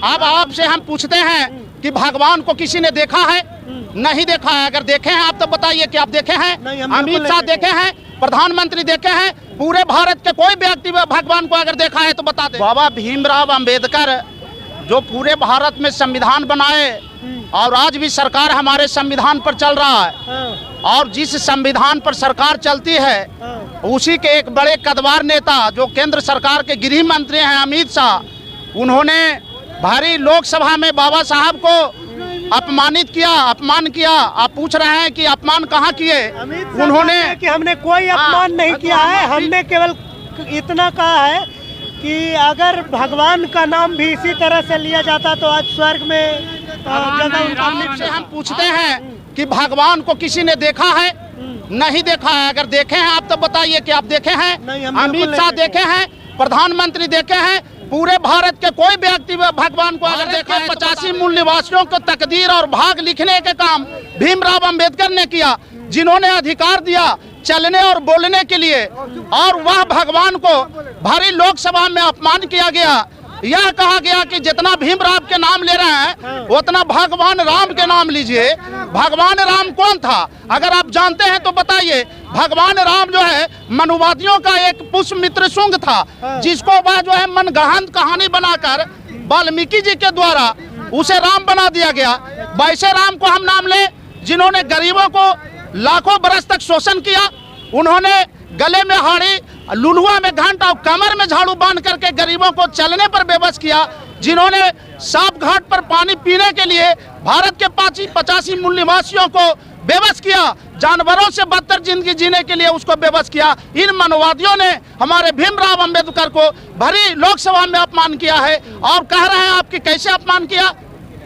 अब आपसे हम पूछते हैं कि भगवान को किसी ने देखा है? नहीं देखा है। अगर देखे हैं आप तो बताइए कि आप देखे हैं? अमित शाह देखे हैं, प्रधानमंत्री देखे हैं? पूरे भारत के कोई व्यक्ति भगवान को अगर देखा है तो बता दे। बाबा भीमराव अंबेडकर जो पूरे भारत में संविधान बनाए और आज भी सरकार हमारे संविधान पर चल रहा है, और जिस संविधान पर सरकार चलती है उसी के एक बड़े कद्दावर नेता जो केंद्र सरकार के गृह मंत्री हैं अमित शाह, उन्होंने भारी लोकसभा में बाबा साहब को अपमान किया। आप पूछ रहे हैं कि अपमान कहाँ किए? उन्होंने कि हमने कोई अपमान नहीं किया है, हमने केवल इतना कहा है कि अगर भगवान का नाम भी इसी तरह से लिया जाता तो आज स्वर्ग में जगह। से हम पूछते हैं कि भगवान को किसी ने देखा है? नहीं देखा है। अगर देखे हैं आप तो बताइए कि आप देखे हैं? अमित शाह देखे हैं, प्रधानमंत्री देखे हैं? पूरे भारत के कोई व्यक्ति भगवान को अगर देखा है? 85 मूल निवासियों को तकदीर और भाग लिखने के काम भीमराव अंबेडकर ने किया, जिन्होंने अधिकार दिया चलने और बोलने के लिए, और वह भगवान को भारी लोकसभा में अपमान किया गया। यह कहा गया कि जितना भीमराव के नाम ले रहे हैं उतना भगवान राम के नाम लीजिए। भगवान राम कौन था? अगर आप जानते हैं तो बताइए। भगवान राम जो है मनुवादियों का एक पुष्यमित्र शुंग था, जिसको वह जो है मनगढ़ंत कहानी बनाकर वाल्मीकि जी के द्वारा उसे राम बना दिया गया। वैसे राम को हम नाम ले जिन्होंने गरीबों को लाखों बरस तक शोषण किया। उन्होंने गले में हाड़ी, लुलुआ में घंट और कमर में झाड़ू बांध करके गरीबों को चलने पर बेबस किया। जिन्होंने सांप घाट पर पानी पीने के लिए भारत के 85 मूल निवासियों को बेबस किया, जानवरों से बदतर जिंदगी जीने के लिए उसको बेबस किया। इन मनोवादियों ने हमारे भीमराव अंबेडकर को भरी लोकसभा में अपमान किया है। और कह रहे हैं आपकी कैसे अपमान किया?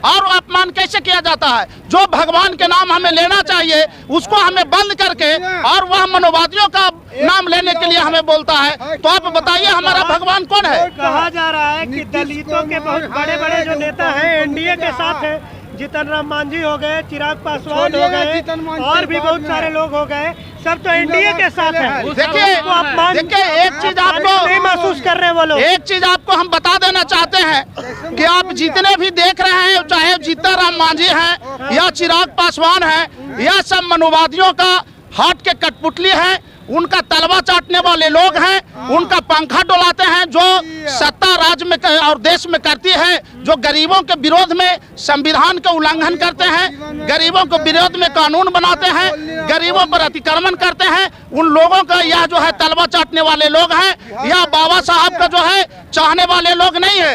और अपमान कैसे किया जाता है? जो भगवान के नाम हमें लेना चाहिए उसको हमें बंद करके और वह मनोवादियों का नाम लेने के लिए हमें बोलता है। तो आप बताइए हमारा भगवान कौन है? कहा जा रहा है कि दलितों के बहुत बड़े बड़े जो नेता हैं एनडीए के साथ हैं, जीतन राम मांझी हो गए, चिराग पासवान हो गए, और भी बहुत सारे लोग हो गए, सब तो एनडीए के साथ हैं। देखिए एक चीज आपको नहीं महसूस कर रहे वो लोग। एक चीज आपको हम बता देना चाहते हैं कि आप जितने भी देख रहे हैं, चाहे जीतन राम मांझी हैं या चिराग पासवान हैं, यह सब मनोवादियों का हाथ के कठपुतली है। उनका तलवा चाटने वाले लोग हैं, उनका पंखा डोलाते हैं जो सत्ता राज्य में और देश में करती है, जो गरीबों के विरोध में संविधान का उल्लंघन करते हैं, गरीबों के विरोध में कानून बनाते हैं, गरीबों पर अतिक्रमण करते हैं। उन लोगों का यह जो है तलवा चाटने वाले लोग हैं। यह बाबा साहब का जो है चाहने वाले लोग नहीं है,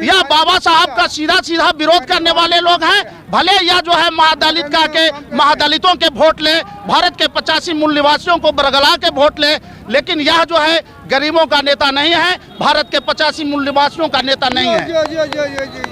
यह बाबा साहब का सीधा सीधा विरोध करने वाले लोग हैं। भले यह जो है महादलितों के वोट ले, भारत के 85 मूल निवासियों को बरगला के वोट ले, लेकिन यह जो है गरीबों का नेता नहीं है, भारत के 85 मूल निवासियों का नेता नहीं है।